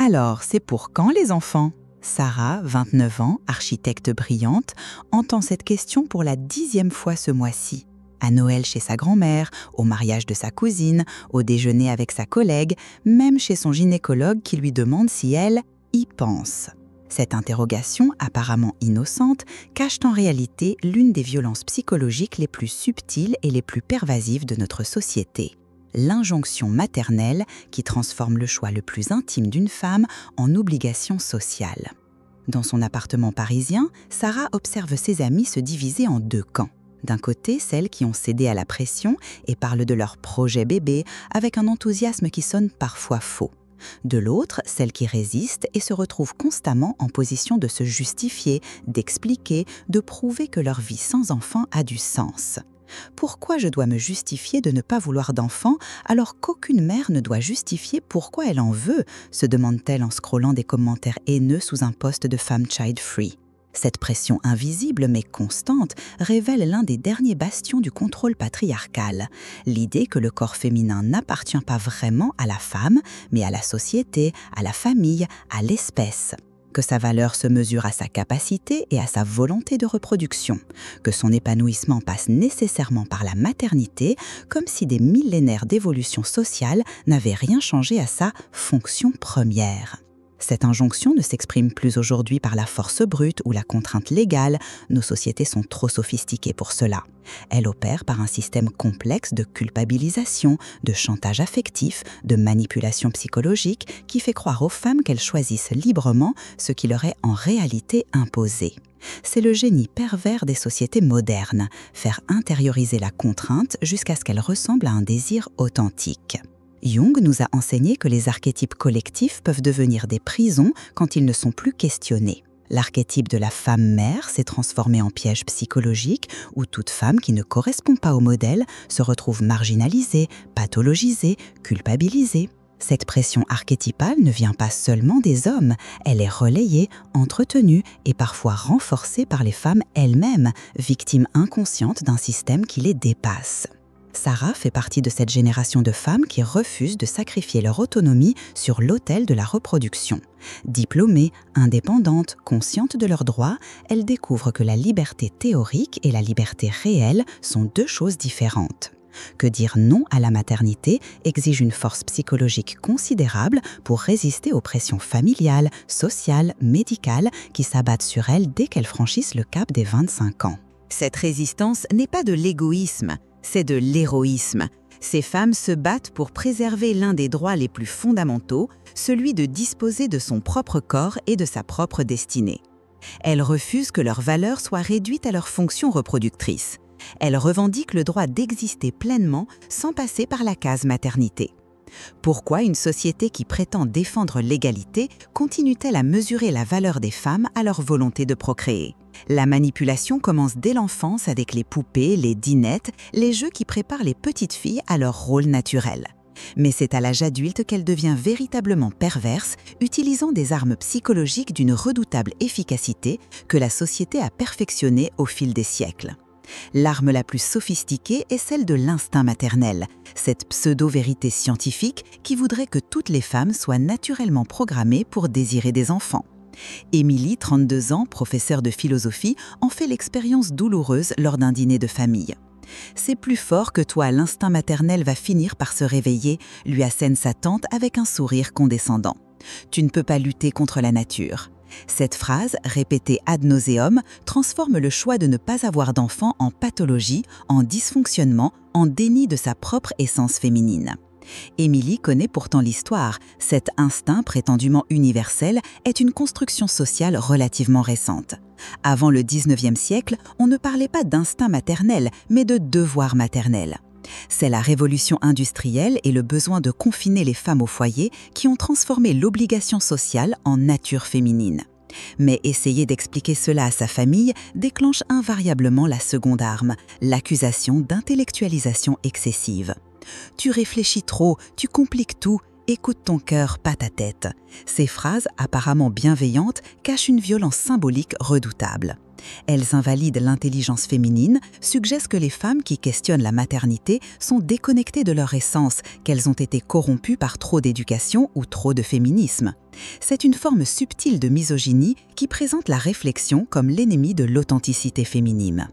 Alors, c'est pour quand les enfants? Sarah, 29 ans, architecte brillante, entend cette question pour la 10e fois ce mois-ci. À Noël chez sa grand-mère, au mariage de sa cousine, au déjeuner avec sa collègue, même chez son gynécologue qui lui demande si elle y pense. Cette interrogation, apparemment innocente, cache en réalité l'une des violences psychologiques les plus subtiles et les plus pervasives de notre société. L'injonction maternelle qui transforme le choix le plus intime d'une femme en obligation sociale. Dans son appartement parisien, Sarah observe ses amies se diviser en 2 camps. D'un côté, celles qui ont cédé à la pression et parlent de leur projet bébé avec un enthousiasme qui sonne parfois faux. De l'autre, celles qui résistent et se retrouvent constamment en position de se justifier, d'expliquer, de prouver que leur vie sans enfant a du sens. Pourquoi je dois me justifier de ne pas vouloir d'enfant alors qu'aucune mère ne doit justifier pourquoi elle en veut, se demande-t-elle en scrollant des commentaires haineux sous un post de femme child-free. Cette pression invisible mais constante révèle l'un des derniers bastions du contrôle patriarcal, l'idée que le corps féminin n'appartient pas vraiment à la femme, mais à la société, à la famille, à l'espèce. Que sa valeur se mesure à sa capacité et à sa volonté de reproduction, que son épanouissement passe nécessairement par la maternité, comme si des millénaires d'évolution sociale n'avaient rien changé à sa fonction première. Cette injonction ne s'exprime plus aujourd'hui par la force brute ou la contrainte légale, nos sociétés sont trop sophistiquées pour cela. Elle opère par un système complexe de culpabilisation, de chantage affectif, de manipulation psychologique qui fait croire aux femmes qu'elles choisissent librement ce qui leur est en réalité imposé. C'est le génie pervers des sociétés modernes, faire intérioriser la contrainte jusqu'à ce qu'elle ressemble à un désir authentique. Jung nous a enseigné que les archétypes collectifs peuvent devenir des prisons quand ils ne sont plus questionnés. L'archétype de la femme-mère s'est transformé en piège psychologique où toute femme qui ne correspond pas au modèle se retrouve marginalisée, pathologisée, culpabilisée. Cette pression archétypale ne vient pas seulement des hommes, elle est relayée, entretenue et parfois renforcée par les femmes elles-mêmes, victimes inconscientes d'un système qui les dépasse. Sarah fait partie de cette génération de femmes qui refusent de sacrifier leur autonomie sur l'autel de la reproduction. Diplômées, indépendantes, conscientes de leurs droits, elles découvrent que la liberté théorique et la liberté réelle sont 2 choses différentes. Que dire non à la maternité exige une force psychologique considérable pour résister aux pressions familiales, sociales, médicales qui s'abattent sur elles dès qu'elles franchissent le cap des 25 ans. Cette résistance n'est pas de l'égoïsme, c'est de l'héroïsme. Ces femmes se battent pour préserver l'un des droits les plus fondamentaux, celui de disposer de son propre corps et de sa propre destinée. Elles refusent que leur valeur soit réduite à leur fonction reproductrice. Elles revendiquent le droit d'exister pleinement sans passer par la case maternité. Pourquoi une société qui prétend défendre l'égalité continue-t-elle à mesurer la valeur des femmes à leur volonté de procréer ? La manipulation commence dès l'enfance avec les poupées, les dinettes, les jeux qui préparent les petites filles à leur rôle naturel. Mais c'est à l'âge adulte qu'elle devient véritablement perverse, utilisant des armes psychologiques d'une redoutable efficacité que la société a perfectionnées au fil des siècles. L'arme la plus sophistiquée est celle de l'instinct maternel, cette pseudo-vérité scientifique qui voudrait que toutes les femmes soient naturellement programmées pour désirer des enfants. Émilie, 32 ans, professeure de philosophie, en fait l'expérience douloureuse lors d'un dîner de famille. « C'est plus fort que toi, l'instinct maternel va finir par se réveiller », lui assène sa tante avec un sourire condescendant. « Tu ne peux pas lutter contre la nature ». Cette phrase, répétée ad nauseam, transforme le choix de ne pas avoir d'enfant en pathologie, en dysfonctionnement, en déni de sa propre essence féminine. Émilie connaît pourtant l'histoire. Cet instinct prétendument universel est une construction sociale relativement récente. Avant le 19e siècle, on ne parlait pas d'instinct maternel, mais de devoir maternel. C'est la révolution industrielle et le besoin de confiner les femmes au foyer qui ont transformé l'obligation sociale en nature féminine. Mais essayer d'expliquer cela à sa famille déclenche invariablement la seconde arme, l'accusation d'intellectualisation excessive. « Tu réfléchis trop, tu compliques tout » écoute ton cœur, pas ta tête. Ces phrases, apparemment bienveillantes, cachent une violence symbolique redoutable. Elles invalident l'intelligence féminine, suggèrent que les femmes qui questionnent la maternité sont déconnectées de leur essence, qu'elles ont été corrompues par trop d'éducation ou trop de féminisme. C'est une forme subtile de misogynie qui présente la réflexion comme l'ennemi de l'authenticité féminine.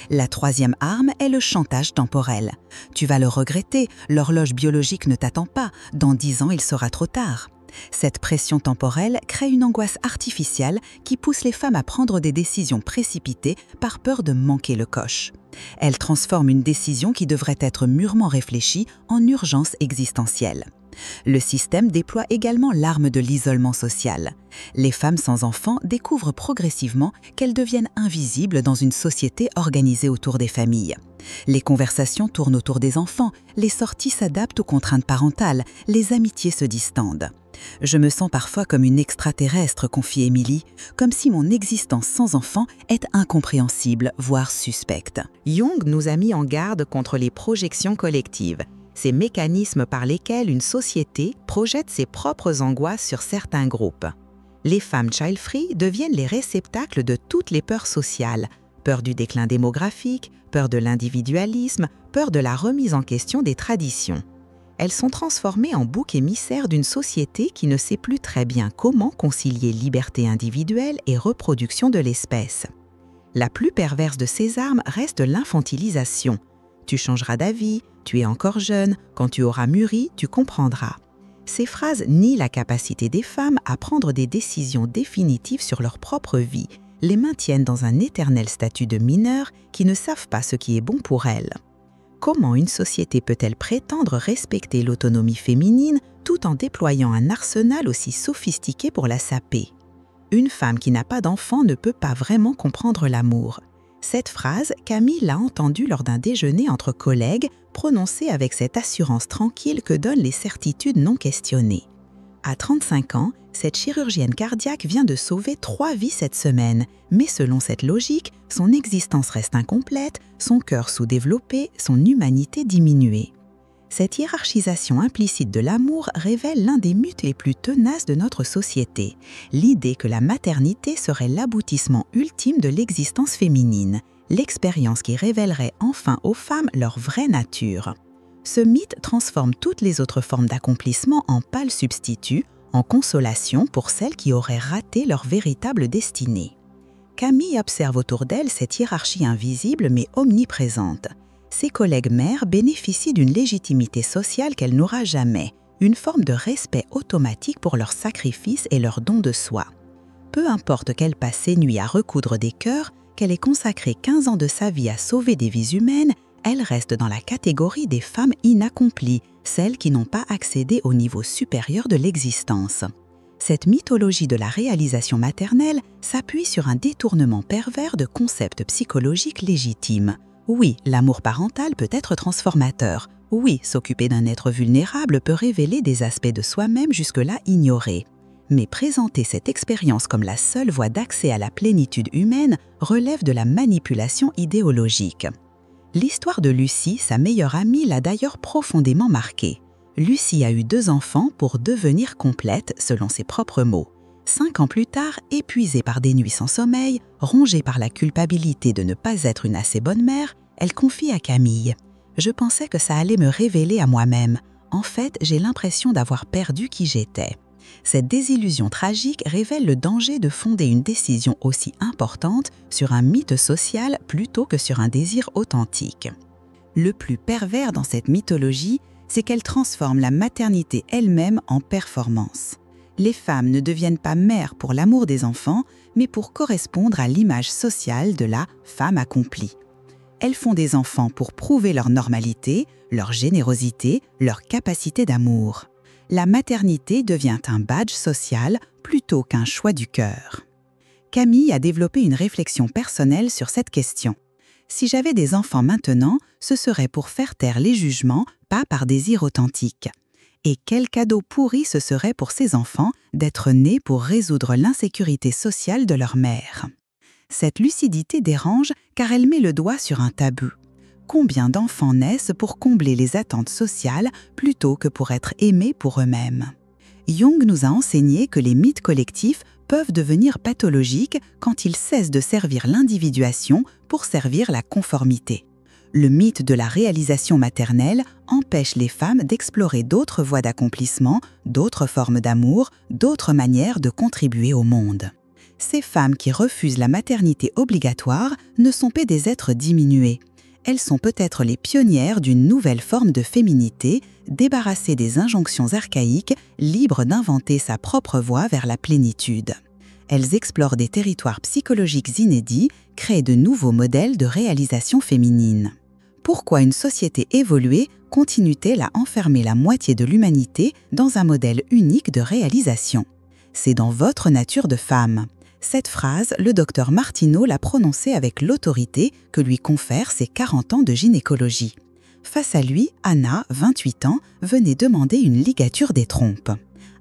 La troisième arme est le chantage temporel. Tu vas le regretter, l'horloge biologique ne t'attend pas, dans 10 ans il sera trop tard. Cette pression temporelle crée une angoisse artificielle qui pousse les femmes à prendre des décisions précipitées par peur de manquer le coche. Elle transforme une décision qui devrait être mûrement réfléchie en urgence existentielle. Le système déploie également l'arme de l'isolement social. Les femmes sans enfants découvrent progressivement qu'elles deviennent invisibles dans une société organisée autour des familles. Les conversations tournent autour des enfants, les sorties s'adaptent aux contraintes parentales, les amitiés se distendent. Je me sens parfois comme une extraterrestre, confie Émilie, comme si mon existence sans enfant est incompréhensible, voire suspecte. Jung nous a mis en garde contre les projections collectives, ces mécanismes par lesquels une société projette ses propres angoisses sur certains groupes. Les femmes child-free deviennent les réceptacles de toutes les peurs sociales, peur du déclin démographique, peur de l'individualisme, peur de la remise en question des traditions. Elles sont transformées en boucs émissaires d'une société qui ne sait plus très bien comment concilier liberté individuelle et reproduction de l'espèce. La plus perverse de ces armes reste l'infantilisation. Tu changeras d'avis, tu es encore jeune, quand tu auras mûri, tu comprendras. Ces phrases nient la capacité des femmes à prendre des décisions définitives sur leur propre vie, les maintiennent dans un éternel statut de mineurs qui ne savent pas ce qui est bon pour elles. Comment une société peut-elle prétendre respecter l'autonomie féminine tout en déployant un arsenal aussi sophistiqué pour la saper ? Une femme qui n'a pas d'enfant ne peut pas vraiment comprendre l'amour. Cette phrase, Camille l'a entendue lors d'un déjeuner entre collègues, prononcée avec cette assurance tranquille que donnent les certitudes non questionnées. À 35 ans, cette chirurgienne cardiaque vient de sauver 3 vies cette semaine, mais selon cette logique, son existence reste incomplète, son cœur sous-développé, son humanité diminuée. Cette hiérarchisation implicite de l'amour révèle l'un des mythes les plus tenaces de notre société, l'idée que la maternité serait l'aboutissement ultime de l'existence féminine, l'expérience qui révélerait enfin aux femmes leur vraie nature. Ce mythe transforme toutes les autres formes d'accomplissement en pâles substituts, en consolation pour celles qui auraient raté leur véritable destinée. Camille observe autour d'elle cette hiérarchie invisible mais omniprésente. Ses collègues mères bénéficient d'une légitimité sociale qu'elle n'aura jamais, une forme de respect automatique pour leur sacrifice et leur don de soi. Peu importe qu'elle passe ses nuits à recoudre des cœurs, qu'elle ait consacré 15 ans de sa vie à sauver des vies humaines, elle reste dans la catégorie des femmes inaccomplies, celles qui n'ont pas accédé au niveau supérieur de l'existence. Cette mythologie de la réalisation maternelle s'appuie sur un détournement pervers de concepts psychologiques légitimes. Oui, l'amour parental peut être transformateur. Oui, s'occuper d'un être vulnérable peut révéler des aspects de soi-même jusque-là ignorés. Mais présenter cette expérience comme la seule voie d'accès à la plénitude humaine relève de la manipulation idéologique. L'histoire de Lucie, sa meilleure amie, l'a d'ailleurs profondément marquée. Lucie a eu 2 enfants pour devenir complète, selon ses propres mots. 5 ans plus tard, épuisée par des nuits sans sommeil, rongée par la culpabilité de ne pas être une assez bonne mère, elle confie à Camille « Je pensais que ça allait me révéler à moi-même. En fait, j'ai l'impression d'avoir perdu qui j'étais. » Cette désillusion tragique révèle le danger de fonder une décision aussi importante sur un mythe social plutôt que sur un désir authentique. Le plus pervers dans cette mythologie, c'est qu'elle transforme la maternité elle-même en performance. Les femmes ne deviennent pas mères pour l'amour des enfants, mais pour correspondre à l'image sociale de la femme accomplie. Elles font des enfants pour prouver leur normalité, leur générosité, leur capacité d'amour. La maternité devient un badge social plutôt qu'un choix du cœur. Camille a développé une réflexion personnelle sur cette question. Si j'avais des enfants maintenant, ce serait pour faire taire les jugements, pas par désir authentique. Et quel cadeau pourri ce serait pour ces enfants d'être nés pour résoudre l'insécurité sociale de leur mère. Cette lucidité dérange car elle met le doigt sur un tabou. Combien d'enfants naissent pour combler les attentes sociales plutôt que pour être aimés pour eux-mêmes? Jung nous a enseigné que les mythes collectifs peuvent devenir pathologiques quand ils cessent de servir l'individuation pour servir la conformité. Le mythe de la réalisation maternelle empêche les femmes d'explorer d'autres voies d'accomplissement, d'autres formes d'amour, d'autres manières de contribuer au monde. Ces femmes qui refusent la maternité obligatoire ne sont pas des êtres diminués. Elles sont peut-être les pionnières d'une nouvelle forme de féminité, débarrassée des injonctions archaïques, libre d'inventer sa propre voie vers la plénitude. Elles explorent des territoires psychologiques inédits, créent de nouveaux modèles de réalisation féminine. Pourquoi une société évoluée continue-t-elle à enfermer la moitié de l'humanité dans un modèle unique de réalisation? C'est dans votre nature de femme. Cette phrase, le docteur Martineau l'a prononcée avec l'autorité que lui confèrent ses 40 ans de gynécologie. Face à lui, Anna, 28 ans, venait demander une ligature des trompes.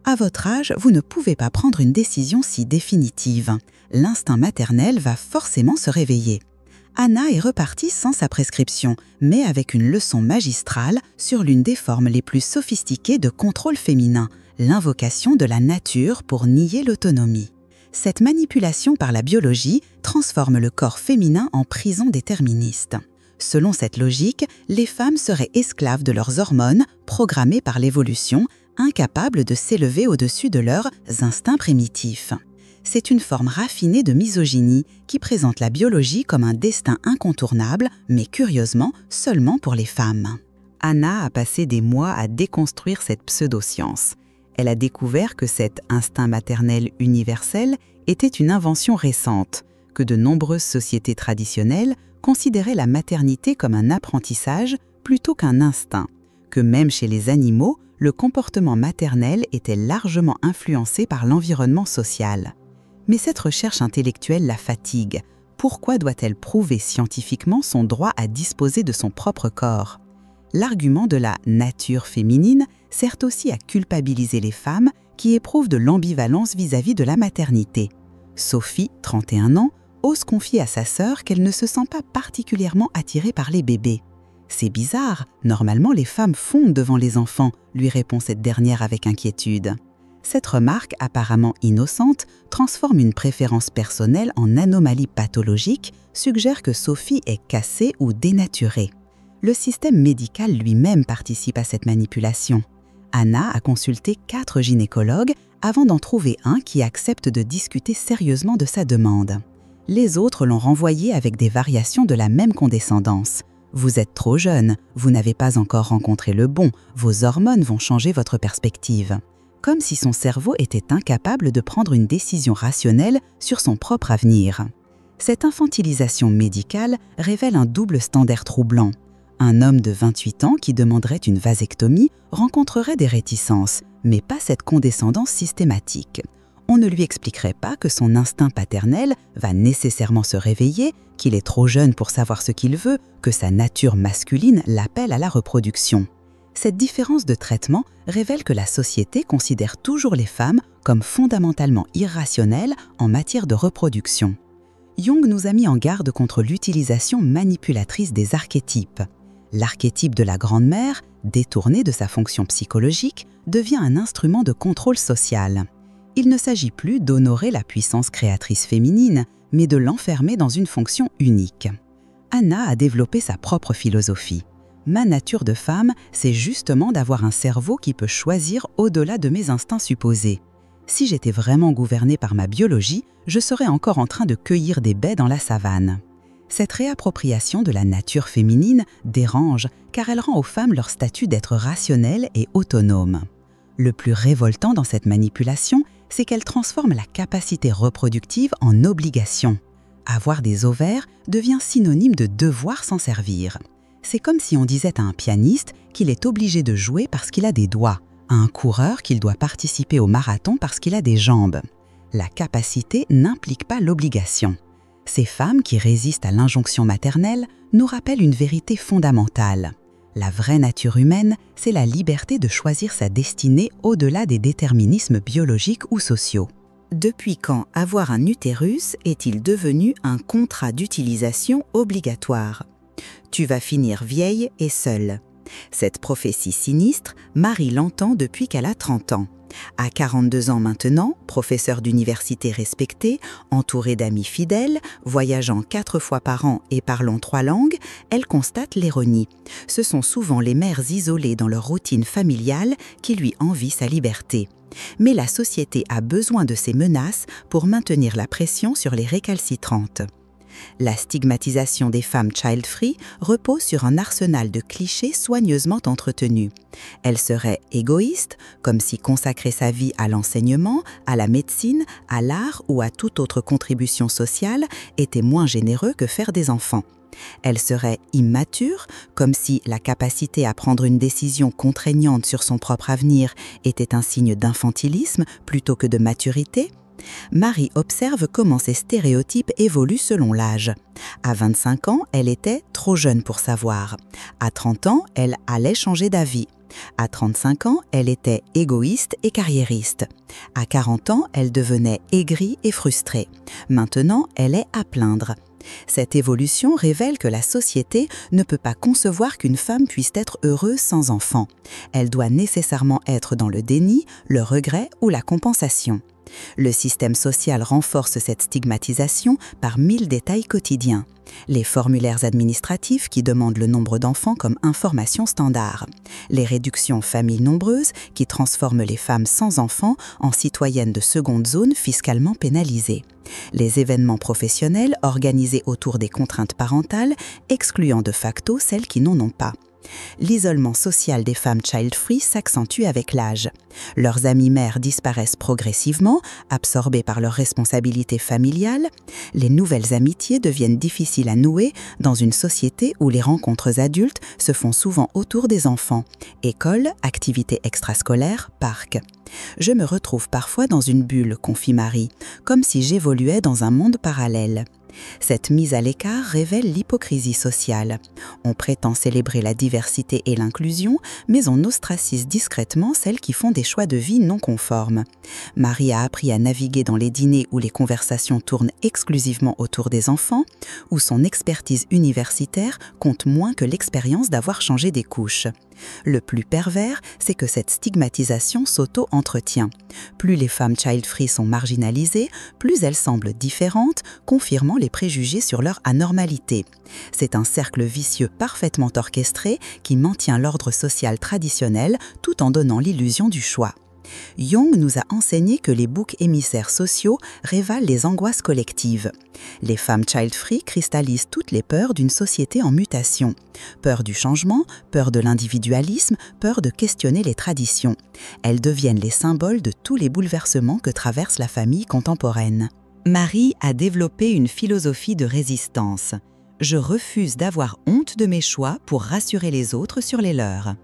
À votre âge, vous ne pouvez pas prendre une décision si définitive. L'instinct maternel va forcément se réveiller. Anna est repartie sans sa prescription, mais avec une leçon magistrale sur l'une des formes les plus sophistiquées de contrôle féminin, l'invocation de la nature pour nier l'autonomie. Cette manipulation par la biologie transforme le corps féminin en prison déterministe. Selon cette logique, les femmes seraient esclaves de leurs hormones, programmées par l'évolution, incapables de s'élever au-dessus de leurs instincts primitifs. C'est une forme raffinée de misogynie qui présente la biologie comme un destin incontournable, mais curieusement seulement pour les femmes. Anna a passé des mois à déconstruire cette pseudo-science. Elle a découvert que cet instinct maternel universel était une invention récente, que de nombreuses sociétés traditionnelles considéraient la maternité comme un apprentissage plutôt qu'un instinct, que même chez les animaux, le comportement maternel était largement influencé par l'environnement social. Mais cette recherche intellectuelle la fatigue. Pourquoi doit-elle prouver scientifiquement son droit à disposer de son propre corps? L'argument de la nature féminine sert aussi à culpabiliser les femmes qui éprouvent de l'ambivalence vis-à-vis de la maternité. Sophie, 31 ans, ose confier à sa sœur qu'elle ne se sent pas particulièrement attirée par les bébés. « C'est bizarre, normalement les femmes fondent devant les enfants », lui répond cette dernière avec inquiétude. Cette remarque, apparemment innocente, transforme une préférence personnelle en anomalie pathologique, suggère que Sophie est cassée ou dénaturée. Le système médical lui-même participe à cette manipulation. Anna a consulté 4 gynécologues avant d'en trouver un qui accepte de discuter sérieusement de sa demande. Les autres l'ont renvoyée avec des variations de la même condescendance. « Vous êtes trop jeune, vous n'avez pas encore rencontré le bon, vos hormones vont changer votre perspective. » Comme si son cerveau était incapable de prendre une décision rationnelle sur son propre avenir. Cette infantilisation médicale révèle un double standard troublant. Un homme de 28 ans qui demanderait une vasectomie rencontrerait des réticences, mais pas cette condescendance systématique. On ne lui expliquerait pas que son instinct paternel va nécessairement se réveiller, qu'il est trop jeune pour savoir ce qu'il veut, que sa nature masculine l'appelle à la reproduction. Cette différence de traitement révèle que la société considère toujours les femmes comme fondamentalement irrationnelles en matière de reproduction. Jung nous a mis en garde contre l'utilisation manipulatrice des archétypes. L'archétype de la grand-mère, détourné de sa fonction psychologique, devient un instrument de contrôle social. Il ne s'agit plus d'honorer la puissance créatrice féminine, mais de l'enfermer dans une fonction unique. Anna a développé sa propre philosophie. Ma nature de femme, c'est justement d'avoir un cerveau qui peut choisir au-delà de mes instincts supposés. Si j'étais vraiment gouvernée par ma biologie, je serais encore en train de cueillir des baies dans la savane. Cette réappropriation de la nature féminine dérange car elle rend aux femmes leur statut d'être rationnelles et autonomes. Le plus révoltant dans cette manipulation, c'est qu'elle transforme la capacité reproductive en obligation. Avoir des ovaires devient synonyme de devoir s'en servir. C'est comme si on disait à un pianiste qu'il est obligé de jouer parce qu'il a des doigts, à un coureur qu'il doit participer au marathon parce qu'il a des jambes. La capacité n'implique pas l'obligation. Ces femmes qui résistent à l'injonction maternelle nous rappellent une vérité fondamentale. La vraie nature humaine, c'est la liberté de choisir sa destinée au-delà des déterminismes biologiques ou sociaux. Depuis quand avoir un utérus est-il devenu un contrat d'utilisation obligatoire ? Tu vas finir vieille et seule. Cette prophétie sinistre, Marie l'entend depuis qu'elle a 30 ans. À 42 ans maintenant, professeure d'université respectée, entourée d'amis fidèles, voyageant 4 fois par an et parlant 3 langues, elle constate l'ironie. Ce sont souvent les mères isolées dans leur routine familiale qui lui envient sa liberté. Mais la société a besoin de ces menaces pour maintenir la pression sur les récalcitrantes. La stigmatisation des femmes child-free repose sur un arsenal de clichés soigneusement entretenus. Elle serait égoïste, comme si consacrer sa vie à l'enseignement, à la médecine, à l'art ou à toute autre contribution sociale était moins généreux que faire des enfants. Elle serait immature, comme si la capacité à prendre une décision contraignante sur son propre avenir était un signe d'infantilisme plutôt que de maturité. Marie observe comment ces stéréotypes évoluent selon l'âge. À 25 ans, elle était trop jeune pour savoir. À 30 ans, elle allait changer d'avis. À 35 ans, elle était égoïste et carriériste. À 40 ans, elle devenait aigrie et frustrée. Maintenant, elle est à plaindre. Cette évolution révèle que la société ne peut pas concevoir qu'une femme puisse être heureuse sans enfant. Elle doit nécessairement être dans le déni, le regret ou la compensation. Le système social renforce cette stigmatisation par 1000 détails quotidiens. Les formulaires administratifs qui demandent le nombre d'enfants comme information standard. Les réductions familles nombreuses qui transforment les femmes sans enfants en citoyennes de seconde zone fiscalement pénalisées. Les événements professionnels organisés autour des contraintes parentales, excluant de facto celles qui n'en ont pas. L'isolement social des femmes child-free s'accentue avec l'âge. Leurs amies mères disparaissent progressivement, absorbées par leurs responsabilités familiales. Les nouvelles amitiés deviennent difficiles à nouer dans une société où les rencontres adultes se font souvent autour des enfants. École, activités extrascolaires, parcs. Je me retrouve parfois dans une bulle, confie Marie, comme si j'évoluais dans un monde parallèle. Cette mise à l'écart révèle l'hypocrisie sociale. On prétend célébrer la diversité et l'inclusion, mais on ostracise discrètement celles qui font des choix de vie non conformes. Marie a appris à naviguer dans les dîners où les conversations tournent exclusivement autour des enfants, où son expertise universitaire compte moins que l'expérience d'avoir changé des couches. Le plus pervers, c'est que cette stigmatisation s'auto-entretient. Plus les femmes child-free sont marginalisées, plus elles semblent différentes, confirmant les préjugés sur leur anormalité. C'est un cercle vicieux parfaitement orchestré qui maintient l'ordre social traditionnel tout en donnant l'illusion du choix. Jung nous a enseigné que les boucs émissaires sociaux révèlent les angoisses collectives. Les femmes child-free cristallisent toutes les peurs d'une société en mutation. Peur du changement, peur de l'individualisme, peur de questionner les traditions. Elles deviennent les symboles de tous les bouleversements que traverse la famille contemporaine. Marie a développé une philosophie de résistance. Je refuse d'avoir honte de mes choix pour rassurer les autres sur les leurs.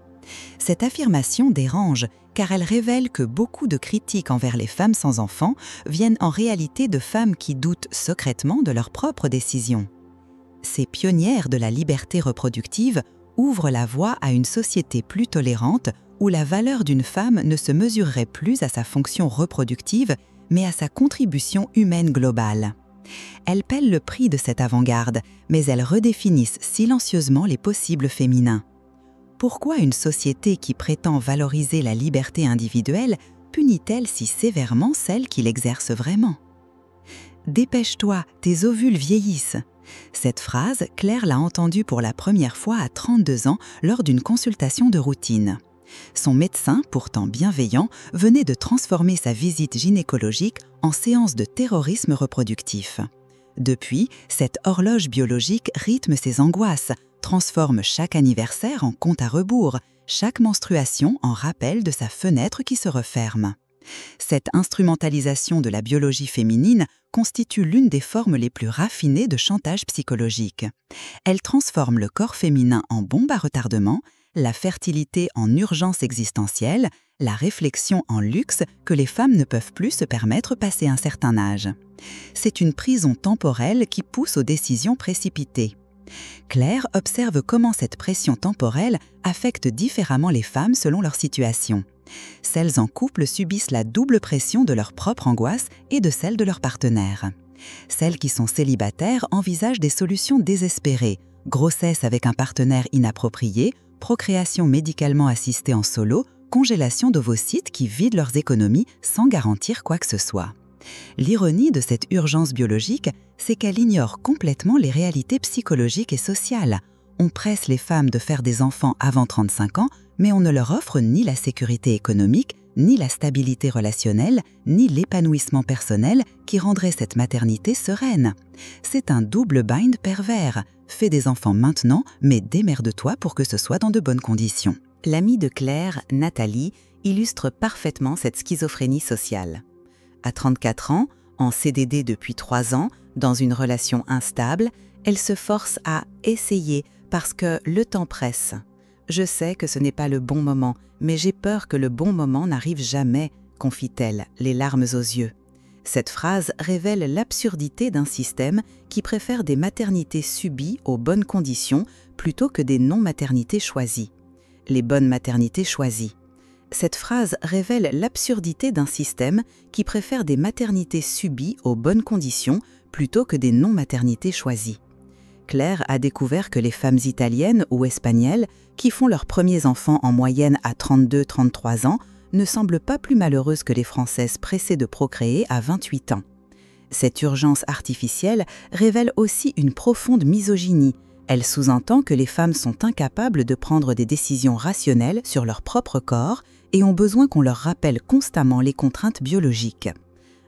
Cette affirmation dérange car elle révèle que beaucoup de critiques envers les femmes sans enfants viennent en réalité de femmes qui doutent secrètement de leurs propres décisions. Ces pionnières de la liberté reproductive ouvrent la voie à une société plus tolérante où la valeur d'une femme ne se mesurerait plus à sa fonction reproductive mais à sa contribution humaine globale. Elles paient le prix de cette avant-garde, mais elles redéfinissent silencieusement les possibles féminins. Pourquoi une société qui prétend valoriser la liberté individuelle punit-elle si sévèrement celles qui l'exercent vraiment ? « Dépêche-toi, tes ovules vieillissent !» Cette phrase, Claire l'a entendue pour la première fois à 32 ans lors d'une consultation de routine. Son médecin, pourtant bienveillant, venait de transformer sa visite gynécologique en séance de terrorisme reproductif. Depuis, cette horloge biologique rythme ses angoisses, transforme chaque anniversaire en compte à rebours, chaque menstruation en rappel de sa fenêtre qui se referme. Cette instrumentalisation de la biologie féminine constitue l'une des formes les plus raffinées de chantage psychologique. Elle transforme le corps féminin en bombe à retardement, la fertilité en urgence existentielle, la réflexion en luxe que les femmes ne peuvent plus se permettre passé un certain âge. C'est une prison temporelle qui pousse aux décisions précipitées. Claire observe comment cette pression temporelle affecte différemment les femmes selon leur situation. Celles en couple subissent la double pression de leur propre angoisse et de celle de leur partenaire. Celles qui sont célibataires envisagent des solutions désespérées, Grossesse avec un partenaire inapproprié, procréation médicalement assistée en solo, congélation d'ovocytes qui vident leurs économies sans garantir quoi que ce soit. L'ironie de cette urgence biologique, c'est qu'elle ignore complètement les réalités psychologiques et sociales. On presse les femmes de faire des enfants avant 35 ans, mais on ne leur offre ni la sécurité économique, ni la stabilité relationnelle, ni l'épanouissement personnel qui rendrait cette maternité sereine. C'est un double bind pervers. Fais des enfants maintenant, mais démerde-toi pour que ce soit dans de bonnes conditions. L'amie de Claire, Nathalie, illustre parfaitement cette schizophrénie sociale. À 34 ans, en CDD depuis 3 ans, dans une relation instable, elle se force à essayer parce que le temps presse. Je sais que ce n'est pas le bon moment, mais j'ai peur que le bon moment n'arrive jamais, confie-t-elle, les larmes aux yeux. Cette phrase révèle l'absurdité d'un système qui préfère des maternités subies aux bonnes conditions plutôt que des non-maternités choisies. Les bonnes maternités choisies. Cette phrase révèle l'absurdité d'un système qui préfère des maternités subies aux bonnes conditions plutôt que des non-maternités choisies. Claire a découvert que les femmes italiennes ou espagnoles qui font leurs premiers enfants en moyenne à 32-33 ans ne semblent pas plus malheureuses que les Françaises pressées de procréer à 28 ans. Cette urgence artificielle révèle aussi une profonde misogynie. Elle sous-entend que les femmes sont incapables de prendre des décisions rationnelles sur leur propre corps et ont besoin qu'on leur rappelle constamment les contraintes biologiques.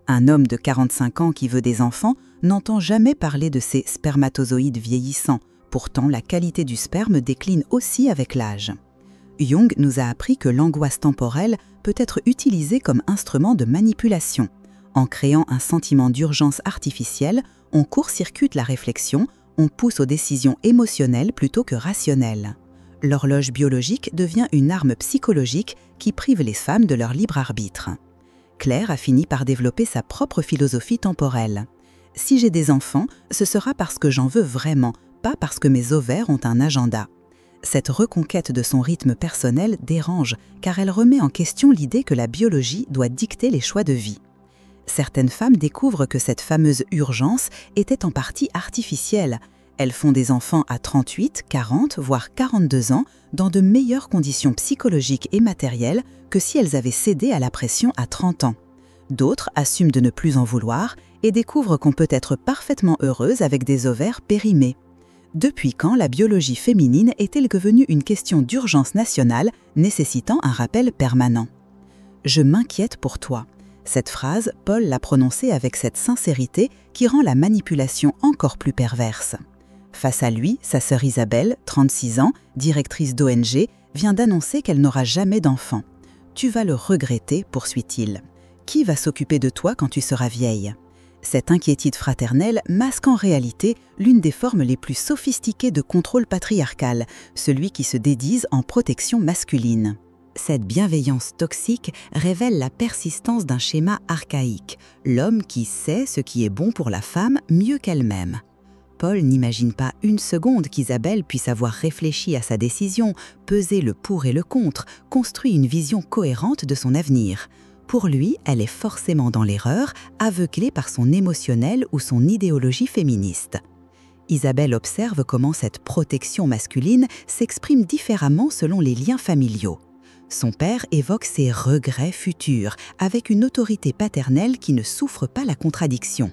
Un homme de 45 ans qui veut des enfants n'entend jamais parler de ses spermatozoïdes vieillissants. Pourtant, la qualité du sperme décline aussi avec l'âge. Jung nous a appris que l'angoisse temporelle peut être utilisée comme instrument de manipulation. En créant un sentiment d'urgence artificielle, on court-circuite la réflexion, on pousse aux décisions émotionnelles plutôt que rationnelles. L'horloge biologique devient une arme psychologique qui prive les femmes de leur libre arbitre. Claire a fini par développer sa propre philosophie temporelle. Si j'ai des enfants, ce sera parce que j'en veux vraiment, pas parce que mes ovaires ont un agenda. Cette reconquête de son rythme personnel dérange, car elle remet en question l'idée que la biologie doit dicter les choix de vie. Certaines femmes découvrent que cette fameuse urgence était en partie artificielle. Elles font des enfants à 38, 40, voire 42 ans, dans de meilleures conditions psychologiques et matérielles que si elles avaient cédé à la pression à 30 ans. D'autres assument de ne plus en vouloir et découvrent qu'on peut être parfaitement heureuse avec des ovaires périmés. Depuis quand la biologie féminine est-elle devenue une question d'urgence nationale nécessitant un rappel permanent ? « Je m'inquiète pour toi ». Cette phrase, Paul l'a prononcée avec cette sincérité qui rend la manipulation encore plus perverse. Face à lui, sa sœur Isabelle, 36 ans, directrice d'ONG, vient d'annoncer qu'elle n'aura jamais d'enfant. « Tu vas le regretter », poursuit-il. « Qui va s'occuper de toi quand tu seras vieille ?» Cette inquiétude fraternelle masque en réalité l'une des formes les plus sophistiquées de contrôle patriarcal, celui qui se déguise en protection masculine. Cette bienveillance toxique révèle la persistance d'un schéma archaïque, l'homme qui sait ce qui est bon pour la femme mieux qu'elle-même. Paul n'imagine pas une seconde qu'Isabelle puisse avoir réfléchi à sa décision, pesé le pour et le contre, construit une vision cohérente de son avenir. Pour lui, elle est forcément dans l'erreur, aveuglée par son émotionnel ou son idéologie féministe. Isabelle observe comment cette protection masculine s'exprime différemment selon les liens familiaux. Son père évoque ses regrets futurs, avec une autorité paternelle qui ne souffre pas la contradiction.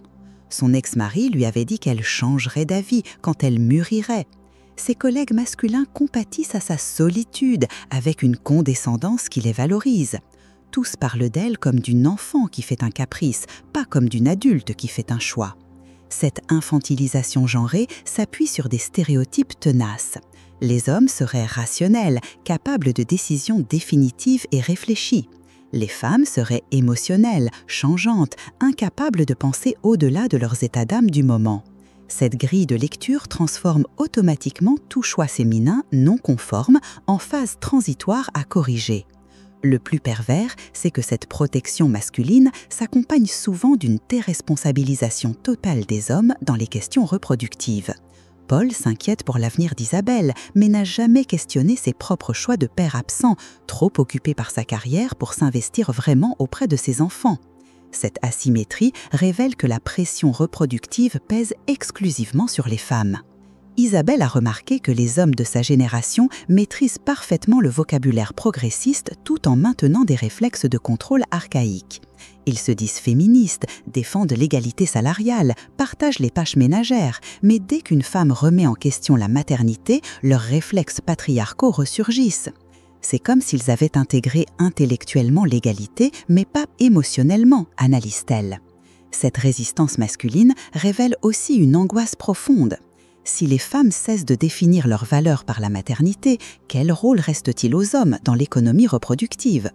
Son ex-mari lui avait dit qu'elle changerait d'avis quand elle mûrirait. Ses collègues masculins compatissent à sa solitude, avec une condescendance qui les valorise. Tous parlent d'elle comme d'une enfant qui fait un caprice, pas comme d'une adulte qui fait un choix. Cette infantilisation genrée s'appuie sur des stéréotypes tenaces. Les hommes seraient rationnels, capables de décisions définitives et réfléchies. Les femmes seraient émotionnelles, changeantes, incapables de penser au-delà de leurs états d'âme du moment. Cette grille de lecture transforme automatiquement tout choix féminin non conforme en phase transitoire à corriger. Le plus pervers, c'est que cette protection masculine s'accompagne souvent d'une déresponsabilisation totale des hommes dans les questions reproductives. Paul s'inquiète pour l'avenir d'Isabelle, mais n'a jamais questionné ses propres choix de père absent, trop occupé par sa carrière pour s'investir vraiment auprès de ses enfants. Cette asymétrie révèle que la pression reproductive pèse exclusivement sur les femmes. Isabelle a remarqué que les hommes de sa génération maîtrisent parfaitement le vocabulaire progressiste tout en maintenant des réflexes de contrôle archaïques. Ils se disent féministes, défendent l'égalité salariale, partagent les tâches ménagères, mais dès qu'une femme remet en question la maternité, leurs réflexes patriarcaux ressurgissent. C'est comme s'ils avaient intégré intellectuellement l'égalité, mais pas émotionnellement, analyse-t-elle. Cette résistance masculine révèle aussi une angoisse profonde. Si les femmes cessent de définir leurs valeurs par la maternité, quel rôle reste-t-il aux hommes dans l'économie reproductive ?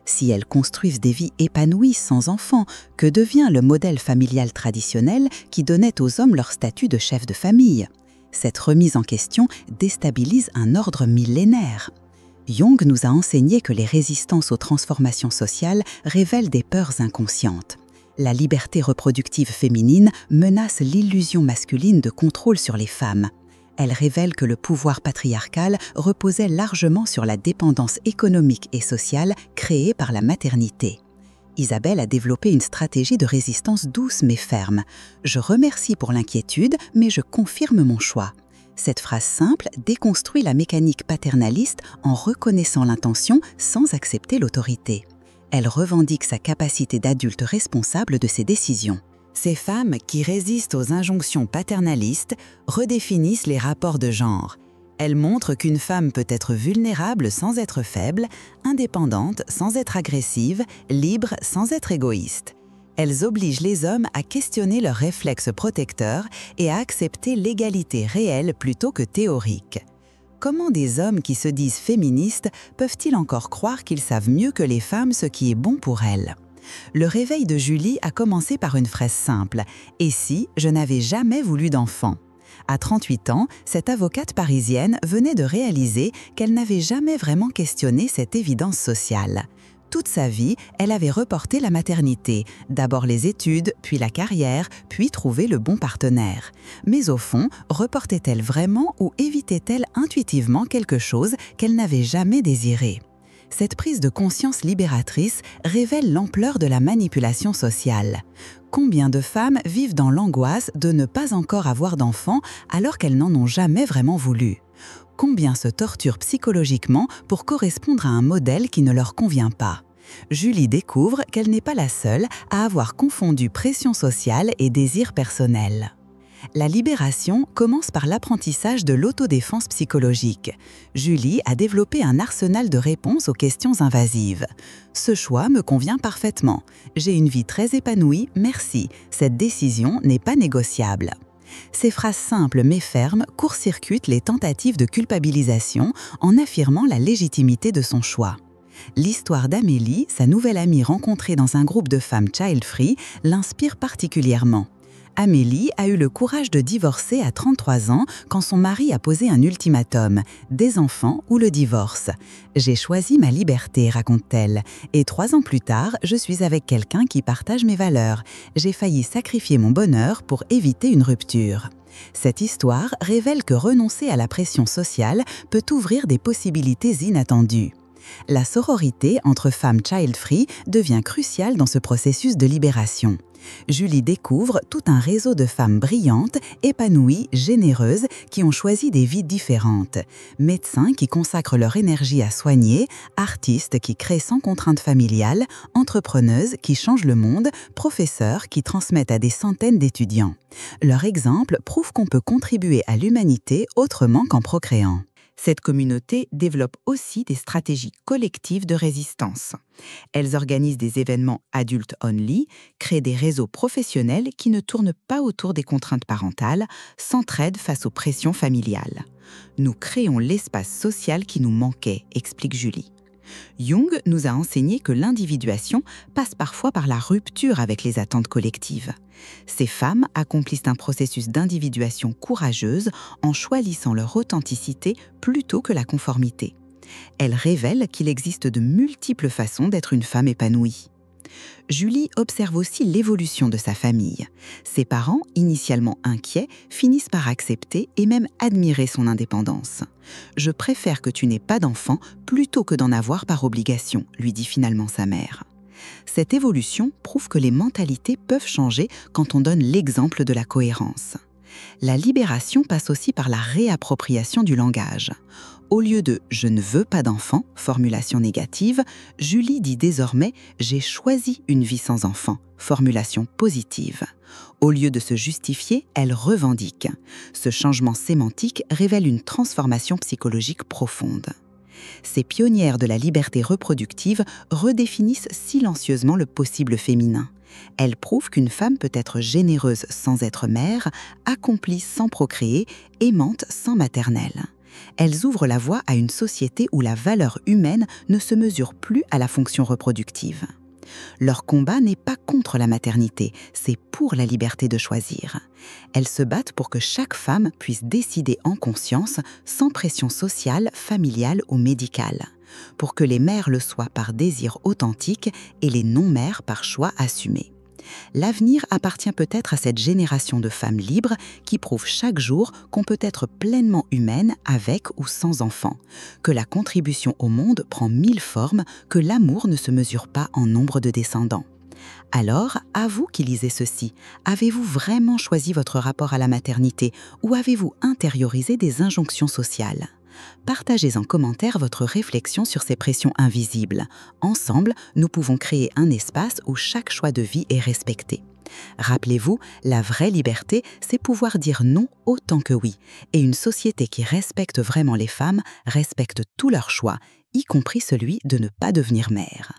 Si elles construisent des vies épanouies sans enfants, que devient le modèle familial traditionnel qui donnait aux hommes leur statut de chef de famille ? Cette remise en question déstabilise un ordre millénaire. Jung nous a enseigné que les résistances aux transformations sociales révèlent des peurs inconscientes. La liberté reproductive féminine menace l'illusion masculine de contrôle sur les femmes. Elle révèle que le pouvoir patriarcal reposait largement sur la dépendance économique et sociale créée par la maternité. Isabelle a développé une stratégie de résistance douce mais ferme. « Je remercie pour l'inquiétude, mais je confirme mon choix ». Cette phrase simple déconstruit la mécanique paternaliste en reconnaissant l'intention sans accepter l'autorité. Elle revendique sa capacité d'adulte responsable de ses décisions. Ces femmes qui résistent aux injonctions paternalistes redéfinissent les rapports de genre. Elles montrent qu'une femme peut être vulnérable sans être faible, indépendante sans être agressive, libre sans être égoïste. Elles obligent les hommes à questionner leurs réflexes protecteurs et à accepter l'égalité réelle plutôt que théorique. Comment des hommes qui se disent féministes peuvent-ils encore croire qu'ils savent mieux que les femmes ce qui est bon pour elles ? Le réveil de Julie a commencé par une phrase simple « Et si je n'avais jamais voulu d'enfant ?» À 38 ans, cette avocate parisienne venait de réaliser qu'elle n'avait jamais vraiment questionné cette évidence sociale. Toute sa vie, elle avait reporté la maternité, d'abord les études, puis la carrière, puis trouver le bon partenaire. Mais au fond, reportait-elle vraiment ou évitait-elle intuitivement quelque chose qu'elle n'avait jamais désiré ? Cette prise de conscience libératrice révèle l'ampleur de la manipulation sociale. Combien de femmes vivent dans l'angoisse de ne pas encore avoir d'enfants alors qu'elles n'en ont jamais vraiment voulu ? Combien se torturent psychologiquement pour correspondre à un modèle qui ne leur convient pas ? Julie découvre qu'elle n'est pas la seule à avoir confondu pression sociale et désir personnel. La libération commence par l'apprentissage de l'autodéfense psychologique. Julie a développé un arsenal de réponses aux questions invasives. « Ce choix me convient parfaitement. J'ai une vie très épanouie, merci. Cette décision n'est pas négociable. » Ces phrases simples mais fermes court-circuitent les tentatives de culpabilisation en affirmant la légitimité de son choix. L'histoire d'Amélie, sa nouvelle amie rencontrée dans un groupe de femmes child-free, l'inspire particulièrement. Amélie a eu le courage de divorcer à 33 ans quand son mari a posé un ultimatum « des enfants ou le divorce ». « J'ai choisi ma liberté », raconte-t-elle, « et 3 ans plus tard, je suis avec quelqu'un qui partage mes valeurs. J'ai failli sacrifier mon bonheur pour éviter une rupture. » Cette histoire révèle que renoncer à la pression sociale peut ouvrir des possibilités inattendues. La sororité entre femmes child-free devient cruciale dans ce processus de libération. Julie découvre tout un réseau de femmes brillantes, épanouies, généreuses, qui ont choisi des vies différentes. Médecins qui consacrent leur énergie à soigner, artistes qui créent sans contrainte familiale, entrepreneuses qui changent le monde, professeurs qui transmettent à des centaines d'étudiants. Leur exemple prouve qu'on peut contribuer à l'humanité autrement qu'en procréant. Cette communauté développe aussi des stratégies collectives de résistance. Elles organisent des événements adultes only, créent des réseaux professionnels qui ne tournent pas autour des contraintes parentales, s'entraident face aux pressions familiales. Nous créons l'espace social qui nous manquait, explique Julie. Jung nous a enseigné que l'individuation passe parfois par la rupture avec les attentes collectives. Ces femmes accomplissent un processus d'individuation courageuse en choisissant leur authenticité plutôt que la conformité. Elles révèlent qu'il existe de multiples façons d'être une femme épanouie. Julie observe aussi l'évolution de sa famille. Ses parents, initialement inquiets, finissent par accepter et même admirer son indépendance. « Je préfère que tu n'aies pas d'enfant plutôt que d'en avoir par obligation », lui dit finalement sa mère. Cette évolution prouve que les mentalités peuvent changer quand on donne l'exemple de la cohérence. La libération passe aussi par la réappropriation du langage. Au lieu de « je ne veux pas d'enfant », formulation négative, Julie dit désormais « j'ai choisi une vie sans enfant », formulation positive. Au lieu de se justifier, elle revendique. Ce changement sémantique révèle une transformation psychologique profonde. Ces pionnières de la liberté reproductive redéfinissent silencieusement le possible féminin. Elles prouvent qu'une femme peut être généreuse sans être mère, accomplie sans procréer, aimante sans maternelle. Elles ouvrent la voie à une société où la valeur humaine ne se mesure plus à la fonction reproductive. Leur combat n'est pas contre la maternité, c'est pour la liberté de choisir. Elles se battent pour que chaque femme puisse décider en conscience, sans pression sociale, familiale ou médicale. Pour que les mères le soient par désir authentique et les non-mères par choix assumé. L'avenir appartient peut-être à cette génération de femmes libres qui prouvent chaque jour qu'on peut être pleinement humaine avec ou sans enfant, que la contribution au monde prend 1000 formes, que l'amour ne se mesure pas en nombre de descendants. Alors, à vous qui lisez ceci, avez-vous vraiment choisi votre rapport à la maternité ou avez-vous intériorisé des injonctions sociales ? Partagez en commentaire votre réflexion sur ces pressions invisibles. Ensemble, nous pouvons créer un espace où chaque choix de vie est respecté. Rappelez-vous, la vraie liberté, c'est pouvoir dire non autant que oui. Et une société qui respecte vraiment les femmes respecte tous leurs choix, y compris celui de ne pas devenir mère.